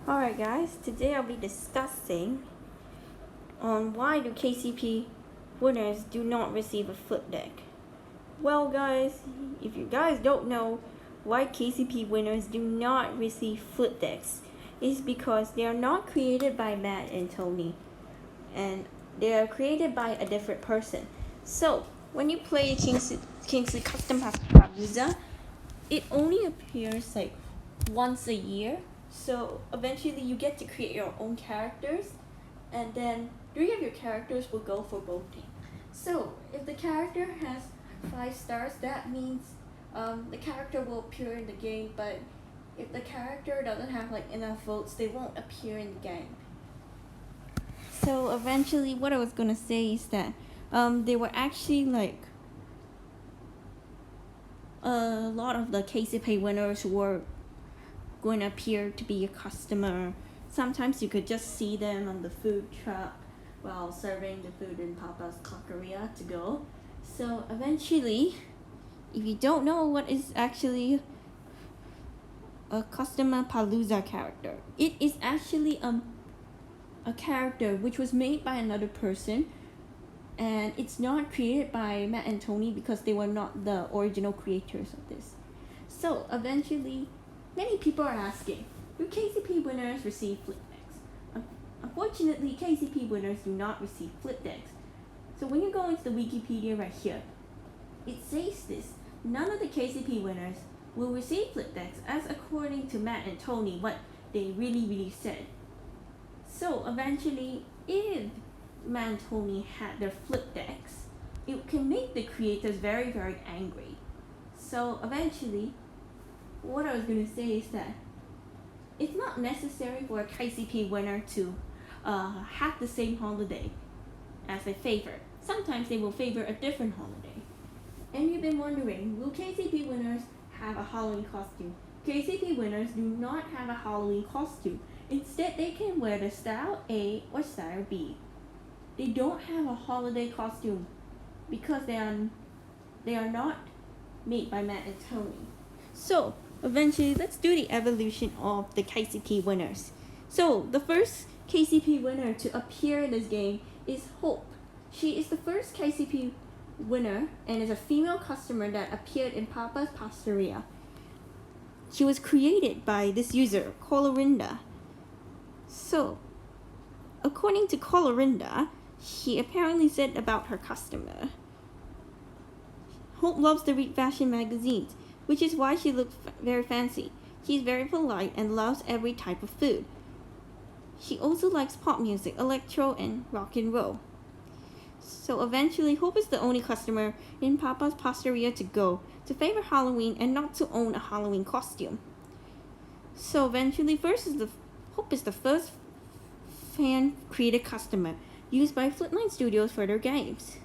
Alright guys, today I'll be discussing on why do KCP winners do not receive a flip deck. Well guys, if you guys don't know why KCP winners do not receive flip decks, is because they are not created by Matt and Tony, and they are created by a different person. So when you play Kingsley Custom Palooza, it only appears like once a year. So eventually you get to create your own characters, and then 3 of your characters will go for voting. So if the character has 5 stars, that means the character will appear in the game, but if the character doesn't have like enough votes, they won't appear in the game. So eventually what I was gonna say is that they were actually like a lot of the KCP winners were going to appear to be a customer. Sometimes you could just see them on the food truck while serving the food in Papa's Cockeria to go. So eventually, if you don't know what is actually a Customer Palooza character, it is actually a character which was made by another person, and it's not created by Matt and Tony because they were not the original creators of this. So eventually, many people are asking, do KCP winners receive flip decks? Unfortunately, KCP winners do not receive flip decks. So when you go into the Wikipedia right here, it says this: none of the KCP winners will receive flip decks, as according to Matt and Tony, what they really said. So eventually, if Matt and Tony had their flip decks, it can make the creators very angry. So eventually, what I was going to say is that it's not necessary for a KCP winner to have the same holiday as they favor. Sometimes they will favor a different holiday. And you've been wondering, will KCP winners have a Halloween costume? KCP winners do not have a Halloween costume. Instead, they can wear the Style A or Style B. They don't have a holiday costume because they are not made by Matt and Tony. So eventually, let's do the evolution of the KCP winners. So the first KCP winner to appear in this game is Hope. She is the first KCP winner and is a female customer that appeared in Papa's Pasteria. She was created by this user, Colorinda. So, according to Colorinda, she apparently said about her customer: Hope loves to read fashion magazines, which is why she looks very fancy. She's very polite and loves every type of food. She also likes pop music, electro, and rock and roll. So eventually, Hope is the only customer in Papa's Pasteria to go to favor Halloween and not to own a Halloween costume. So eventually, Hope is the first fan-created customer used by Flipline Studios for their games.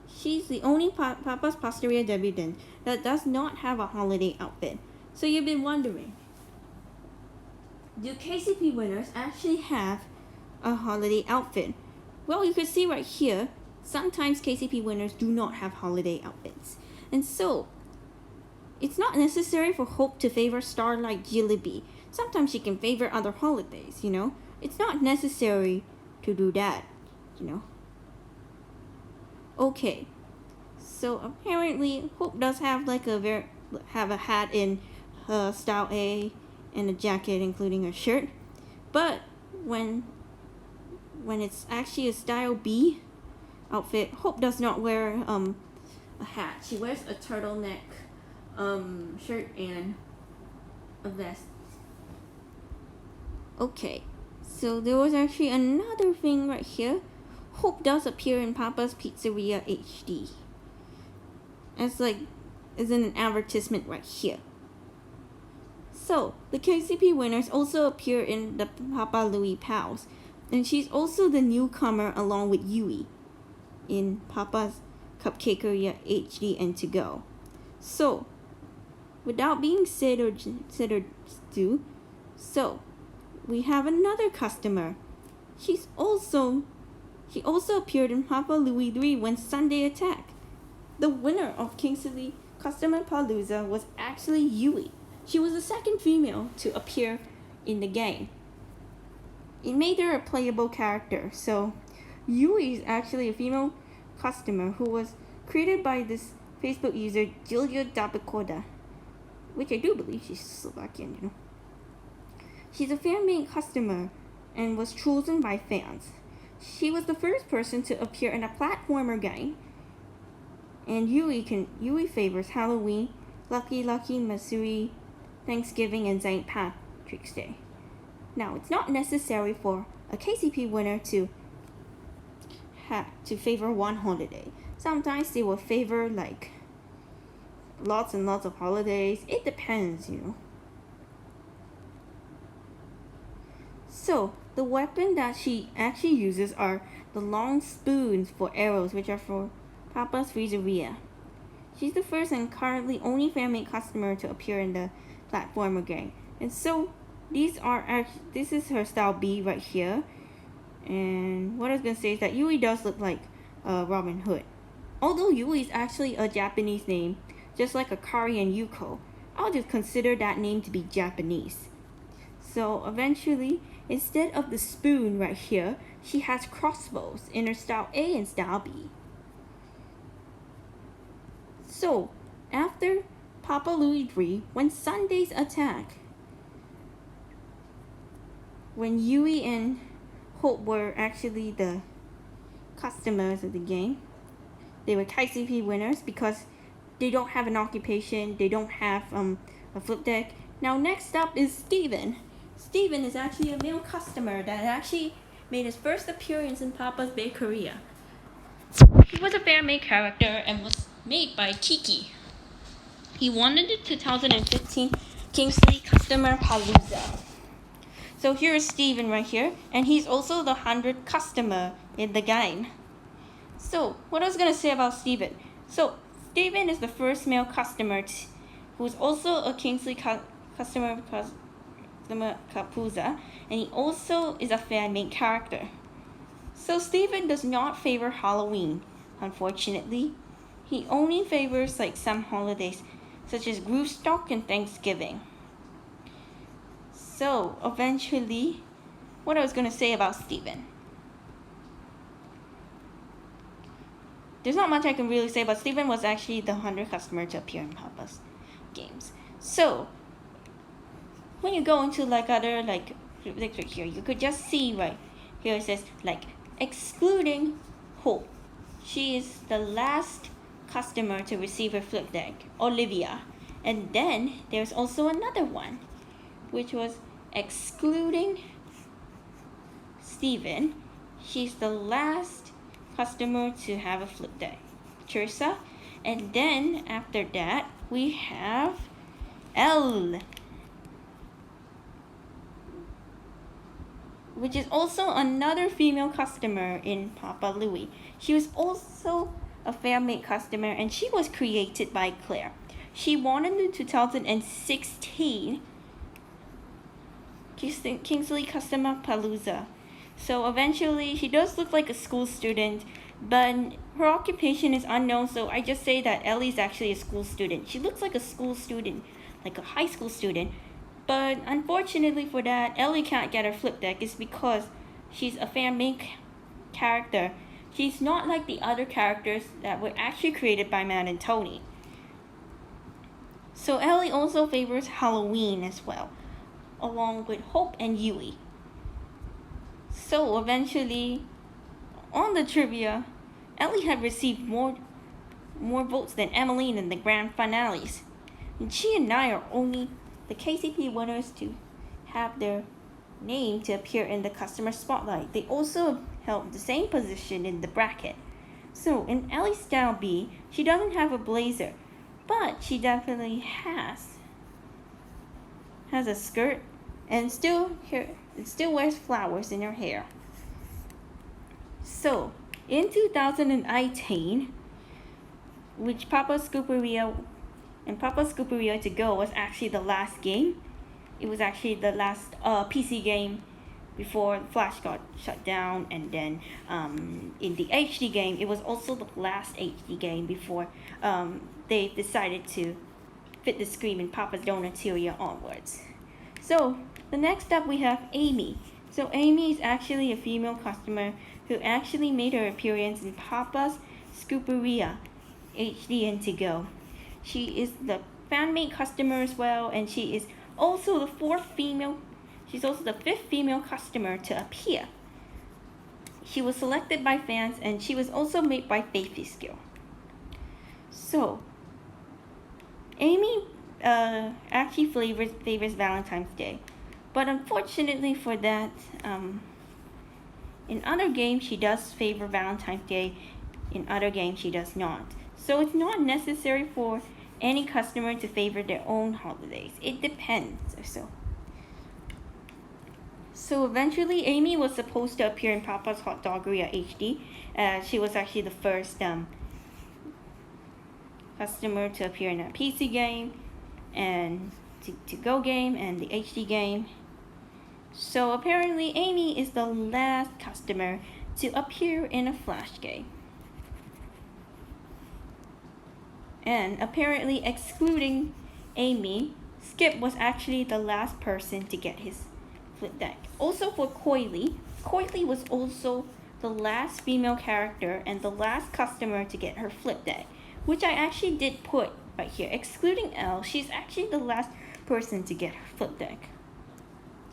She's the only Papa's Pasteria debutant that does not have a holiday outfit. So you've been wondering, do KCP winners actually have a holiday outfit? Well, you can see right here, sometimes KCP winners do not have holiday outfits. And so, it's not necessary for Hope to favor Starlight Jillaby. Sometimes she can favor other holidays, It's not necessary to do that, Okay, so apparently Hope does have like have a hat in Style A and a jacket including a shirt, but when it's actually a Style B outfit, Hope does not wear a hat. She wears a turtleneck shirt and a vest. Okay, so there was actually another thing right here. Hope does appear in Papa's Pizzeria HD. As in an advertisement right here. So, the KCP winners also appear in the Papa Louie Pals, and she's also the newcomer along with Yui in Papa's Cupcakeria HD and To Go. So, without being said or do, so we have another customer. She also appeared in Papa Louie 3 when Sunday Attack. The winner of Kingsley Customer Palooza was actually Yui. She was the second female to appear in the game. It made her a playable character. So Yui is actually a female customer who was created by this Facebook user Julia Dabakoda, which I do believe she's Slovakian, you know. She's a fan-made customer and was chosen by fans. She was the first person to appear in a platformer game. And Yui favors Halloween, Lucky Lucky, Matsuri, Thanksgiving, and St. Patrick's Day. Now, it's not necessary for a KCP winner to favor one holiday. Sometimes they will favor like lots and lots of holidays. It depends, you know. So, the weapon that she actually uses are the long spoons for arrows, which are for Papa's Freezeria. She's the first and currently only fan-made customer to appear in the platformer game. And so, this is her style B right here. And what I was going to say is that Yui does look like Robin Hood. Although Yui is actually a Japanese name, just like Akari and Yuko, I'll just consider that name to be Japanese. So eventually, instead of the spoon right here, she has crossbows in her style A and style B. So, after Papa Louie 3, when Sundays attack, when Yui and Hope were actually the customers of the game, they were KCP winners because they don't have an occupation, they don't have a flip deck. Now next up is Steven. Steven is actually a male customer that actually made his first appearance in Papa's Bakeria. He was a fan-made character and was made by Kiki. He won the 2015 Kingsley Customer Palooza. So here is Steven right here, and he's also the 100th customer in the game. So, what I was going to say about Steven. So, Steven is the first male customer who's also a Kingsley Customer Palooza, and he also is a fan-made character. So, Steven does not favor Halloween, unfortunately. He only favors like some holidays, such as Groovestock and Thanksgiving. So, eventually, what I was going to say about Steven. There's not much I can really say, but Steven was actually the 100th customer to appear in Papa's games. So, when you go into like other like right here, you could just see right here it says like excluding Hope. She is the last customer to receive a flip deck, Olivia. And then there's also another one, which was excluding Steven. She's the last customer to have a flip deck, Tirsa. And then after that we have Elle, which is also another female customer in Papa Louie. She was also a fan-made customer, and she was created by Claire. She won in the 2016 Kingsley Customer Palooza. So eventually, she does look like a school student, but her occupation is unknown, so I just say that Ellie is actually a school student. She looks like a school student, like a high school student, but unfortunately for that, Ellie can't get her flip deck. It's because she's a fan-made character. She's not like the other characters that were actually created by Matt and Tony. So Ellie also favors Halloween as well, along with Hope and Yui. So eventually, on the trivia, Ellie had received more votes than Emmeline in the grand finales. And she and I are only the KCP winners to have their name to appear in the customer spotlight. They also held the same position in the bracket. So in Ellie's style B, she doesn't have a blazer, but she definitely has a skirt and still wears flowers in her hair. So in 2018, which Papa Scooperia to Go was actually the last game. It was actually the last PC game before Flash got shut down, and then in the HD game, it was also the last HD game before they decided to fit the screen in Papa's Donateria onwards. So the next up we have Amy. So Amy is actually a female customer who actually made her appearance in Papa's Scooperia HD and To Go. She is the fan-made customer as well, and she is also the she's also the 5th female customer to appear. She was selected by fans, and she was also made by Faithy Skill. So Amy actually favors Valentine's Day, but unfortunately for that, in other games she does favor Valentine's Day, in other games she does not. So it's not necessary for any customer to favor their own holidays. It depends. So eventually Amy was supposed to appear in Papa's Hot Doggeria HD. She was actually the first customer to appear in a PC game and to go game and the HD game. So apparently Amy is the last customer to appear in a Flash game. And apparently excluding Amy, Skip was actually the last person to get his flip deck. Also for Coily was also the last female character and the last customer to get her flip deck, which I actually did put right here. Excluding Elle, she's actually the last person to get her flip deck.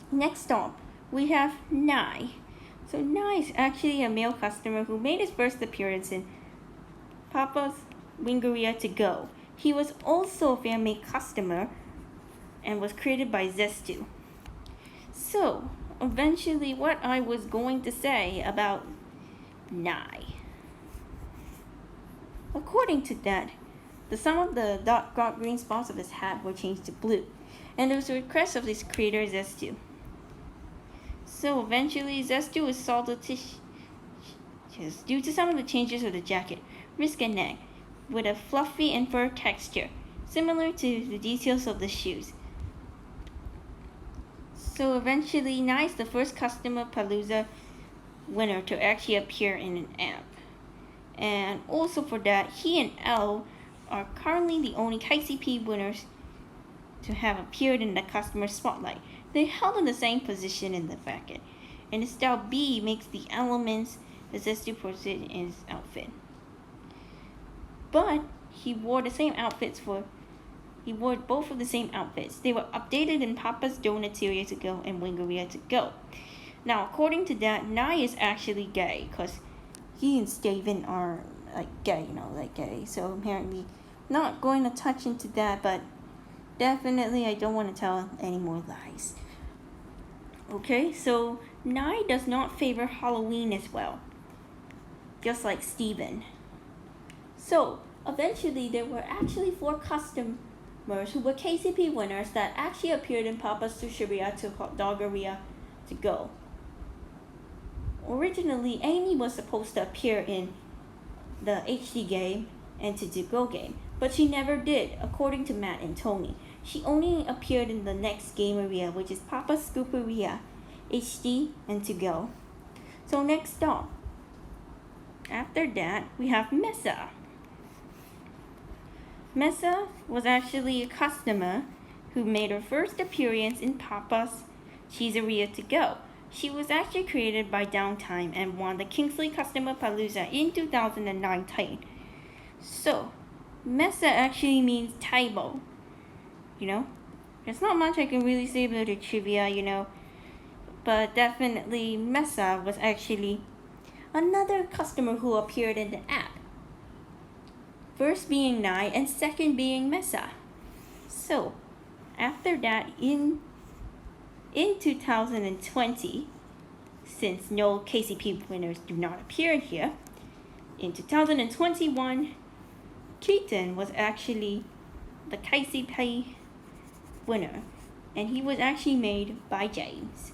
Next up, we have Nye. So Nye is actually a male customer who made his first appearance in Papa's Wingeria To Go. He was also a fan-made customer and was created by Zestu. So, eventually what I was going to say about Nye. According to that, some of the dark green spots of his hat were changed to blue, and it was a request of his creator Zestu. So eventually Zestu was salted due to some of the changes of the jacket, wrist and neck, with a fluffy and fur texture, similar to the details of the shoes. So eventually Nye is the first Customer Palooza winner to actually appear in an app. And also for that, he and Elle are currently the only KCP winners to have appeared in the customer spotlight. They held in the same position in the bracket, and the style B makes the elements that Zestu posted in his outfit. But he wore both of the same outfits. They were updated in Papa's Donateria To Go and Wingeria To Go. Now, according to that, Nye is actually gay, because he and Steven are gay. So apparently, not going to touch into that, but definitely I don't want to tell any more lies. Okay, so Nye does not favor Halloween as well, just like Steven. So eventually there were actually 4 customers who were KCP winners that actually appeared in Papa's Sushiria to Hot Doggeria To Go. Originally, Amy was supposed to appear in the HD game and To Go game, but she never did, according to Matt and Tony. She only appeared in the next game area, which is Papa's Scooperia HD and To Go. So next up, after that, we have Mesa. Mesa was actually a customer who made her first appearance in Papa's Cheeseria To Go. She was actually created by Downtime and won the Kingsley Customer Palooza in 2019. So, Mesa actually means table. There's not much I can really say about the trivia, but definitely Mesa was actually another customer who appeared in the app. First being Nye and second being Mesa. So, after that, in 2020, since no KCP winners do not appear here, in 2021, Keaton was actually the KCP winner, and he was actually made by James.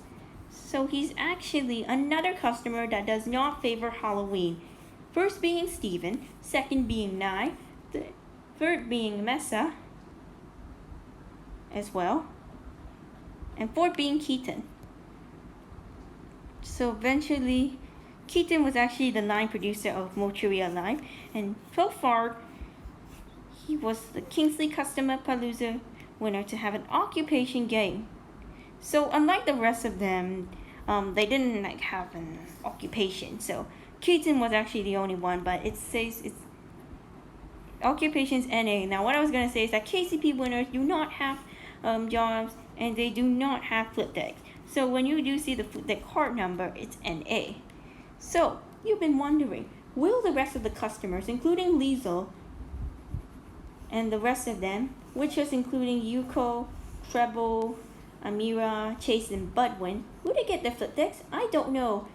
So he's actually another customer that does not favor Halloween. First being Steven, second being Nye, the third being Mesa as well, and fourth being Keaton. So eventually, Keaton was actually the line producer of Mochiria Live, and so far, he was the Kingsley Customer Palooza winner to have an occupation game. So unlike the rest of them, they didn't have an occupation. So Keaton was actually the only one, but it says it's occupations NA. Now what I was gonna say is that KCP winners do not have jobs, and they do not have flip decks. So when you do see the flip deck card number, it's NA. So you've been wondering, will the rest of the customers, including Liesel and the rest of them, which is including Yuko, Treble, Amira, Chase, and Budwin, will they get their flip decks? I don't know.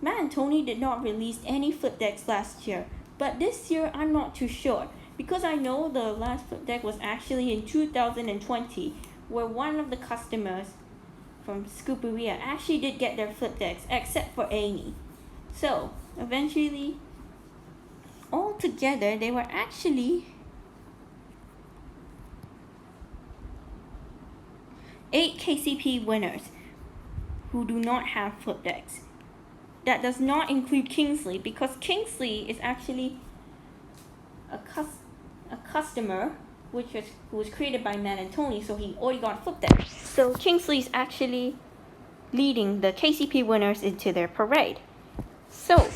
Matt and Tony did not release any flip decks last year, but this year I'm not too sure, because I know the last flip deck was actually in 2020, where one of the customers from Scooperia actually did get their flip decks, except for Amy. So eventually, all together, they were actually 8 KCP winners who do not have flip decks. That does not include Kingsley, because Kingsley is actually a customer who was created by Matt and Tony, so he already got a flip deck. So Kingsley is actually leading the KCP winners into their parade. So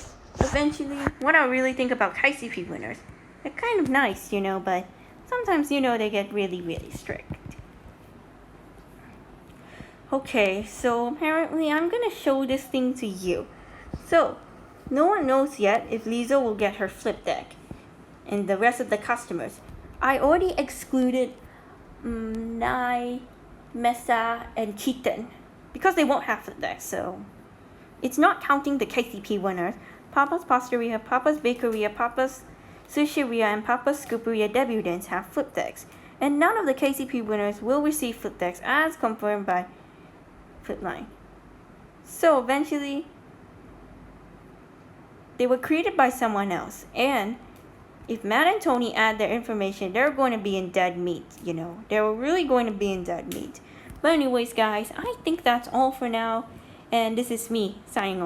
eventually, what I really think about KCP winners, they're kind of nice, but sometimes, they get really, really strict. Okay, so apparently I'm gonna show this thing to you. So, no one knows yet if Liesel will get her flip deck and the rest of the customers. I already excluded Nai, Mesa, and Cheaton because they won't have flip decks, so it's not counting the KCP winners. Papa's Pasteria, Papa's Bakeria, Papa's Sushiria, and Papa's Scooperia debutants have flip decks, and none of the KCP winners will receive flip decks as confirmed by Flipline. So eventually, they were created by someone else, and if Matt and Tony add their information, they're going to be in dead meat, They're really going to be in dead meat. But anyways, guys, I think that's all for now, and this is me signing off.